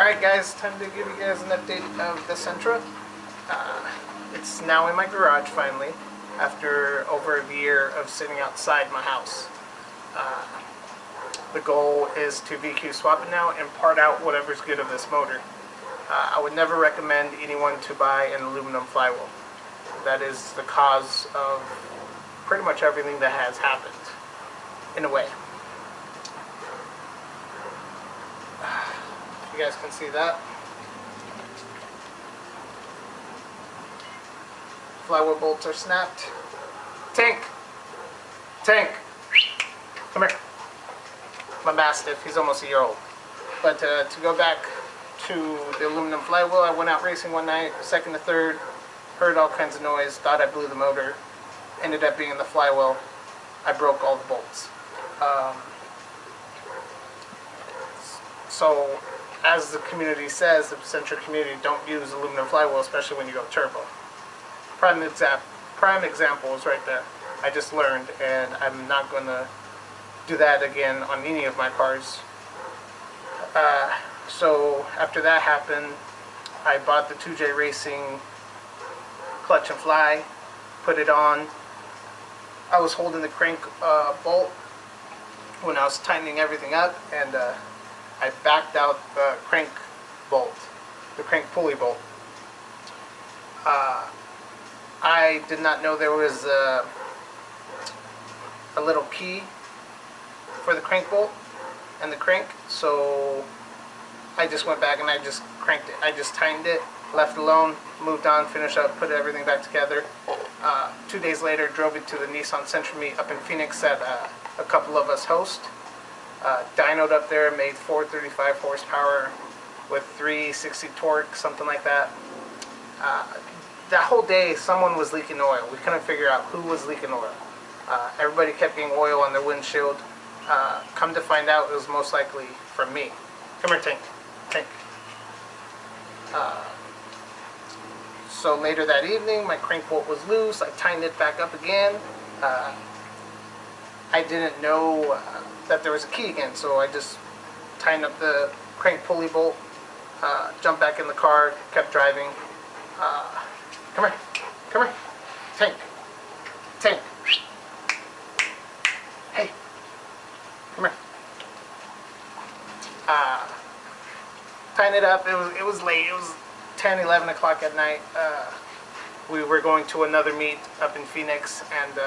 Alright guys, time to give you guys an update of the Sentra. It's now in my garage finally, after over a year of sitting outside my house. The goal is to VQ swap it now and part out whatever's good of this motor. I would never recommend anyone to buy an aluminum flywheel. That is the cause of pretty much everything that has happened, in a way. You guys can see that. Flywheel bolts are snapped. Tank! Tank! Come here. My Mastiff, he's almost a year old. But to go back to the aluminum flywheel, I went out racing one night, second to third, heard all kinds of noise, thought I blew the motor, ended up being in the flywheel. I broke all the bolts. So, as the community says, the Sentra community, don't use aluminum flywheel, especially when you go turbo. Prime example is right there. I just learned, and I'm not going to do that again on any of my cars. So after that happened, I bought the 2J Racing clutch and fly, put it on. I was holding the crank bolt when I was tightening everything up, and I backed out the crank bolt, the crank pulley bolt. I did not know there was a little key for the crank bolt and the crank, so I just went back and I just cranked it. I just tightened it, left it alone, moved on, finished up, put everything back together. 2 days later, drove it to the Nissan Sentra meet up in Phoenix that a couple of us host. Dynoed up there, made 435 horsepower with 360 torque, something like that. That whole day, someone was leaking oil. We couldn't figure out who was leaking oil. Everybody kept getting oil on their windshield. Come to find out, it was most likely from me. Come here, Tank. Tank. So later that evening, my crank bolt was loose. I tightened it back up again. I didn't know that there was a key again, so I just tightened up the crank pulley bolt, jumped back in the car, kept driving. Come here. Come here. Tank. Tank. Hey. Come here. Tighten it up. It was late. It was 10, 11 o'clock at night. We were going to another meet up in Phoenix, and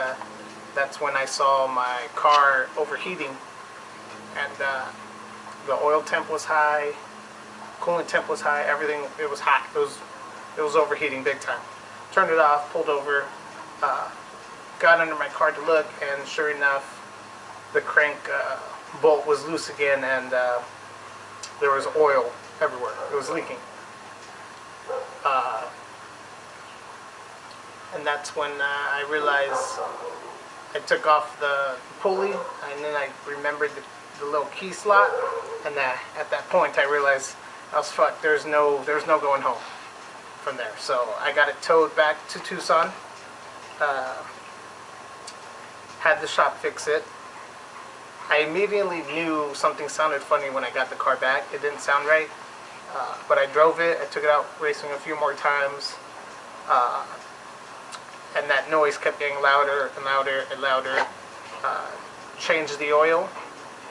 that's when I saw my car overheating. And the oil temp was high, coolant temp was high, everything, it was hot. It was overheating big time. Turned it off, pulled over, got under my car to look, and sure enough, the crank bolt was loose again, and there was oil everywhere. It was leaking. And that's when I realized I took off the pulley, and then I remembered the little key slot, and at that point I realized I was fucked. There's no going home from there. So I got it towed back to Tucson, had the shop fix it. I immediately knew something sounded funny when I got the car back. It didn't sound right, but I drove it. I took it out racing a few more times, and that noise kept getting louder and louder and louder. Changed the oil,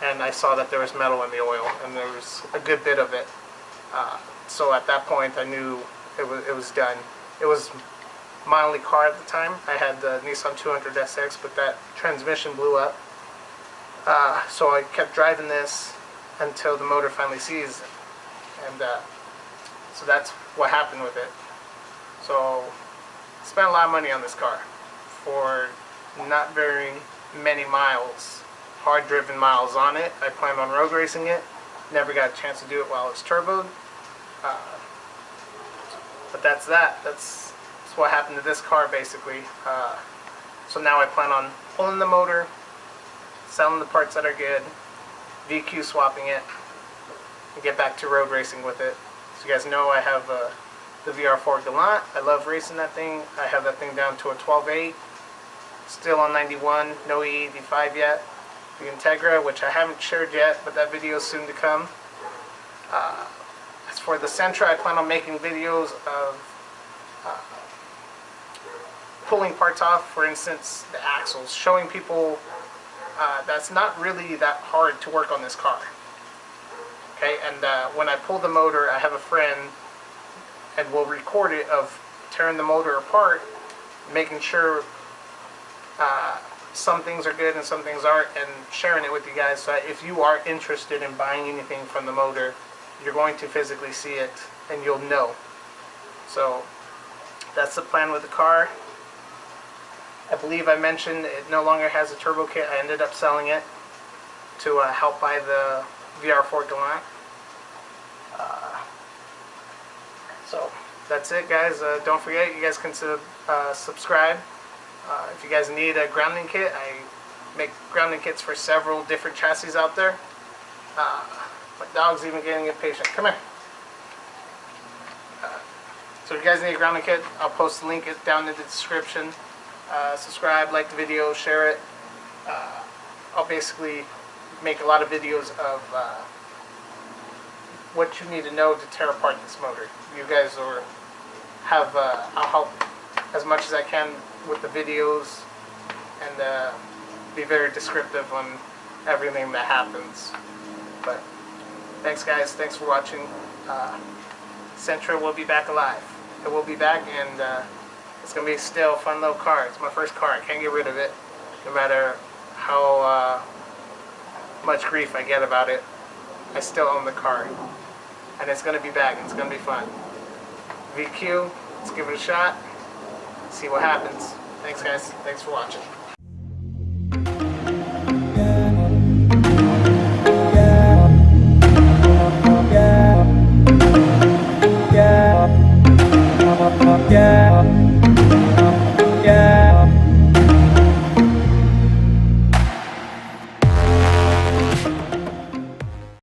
and I saw that there was metal in the oil, and there was a good bit of it. So at that point I knew it was done. It was my only car at the time. I had the Nissan 200 SX, but that transmission blew up. So I kept driving this until the motor finally seized, and so that's what happened with it. So spent a lot of money on this car for not very many miles, hard driven miles on it. I planned on road racing it, never got a chance to do it while it's turboed. But that's that. That's what happened to this car basically. So now I plan on pulling the motor, selling the parts that are good, VQ swapping it, and get back to road racing with it. So you guys know I have the VR4 Gallant. I love racing that thing. I have that thing down to a 12.8. Still on 91, no E85 yet. The Integra, which I haven't shared yet, but that video is soon to come. As for the Sentra, I plan on making videos of pulling parts off, for instance, the axles, showing people that's not really that hard to work on this car. Okay, and when I pull the motor, I have a friend, and we'll record it of tearing the motor apart, making sure some things are good and some things aren't, and sharing it with you guys, so that if you are interested in buying anything from the motor, you're going to physically see it and you'll know. So that's the plan with the car. I believe I mentioned it no longer has a turbo kit. I ended up selling it to help buy the VR4 Galant. So that's it, guys. Don't forget, you guys can subscribe. If you guys need a grounding kit, I make grounding kits for several different chassis out there. My dog's even getting impatient. Come here. So if you guys need a grounding kit, I'll post the link down in the description. Subscribe, like the video, share it. I'll basically make a lot of videos of what you need to know to tear apart this motor. You guys I'll help as much as I can with the videos and be very descriptive on everything that happens. But thanks, guys. Thanks for watching. Sentra will be back alive. It will be back, and it's going to be still a fun little car. It's my first car. I can't get rid of it, no matter how much grief I get about it. I still own the car, and it's going to be back. It's going to be fun. VQ, let's give it a shot, see what happens. Thanks, guys. Thanks for watching.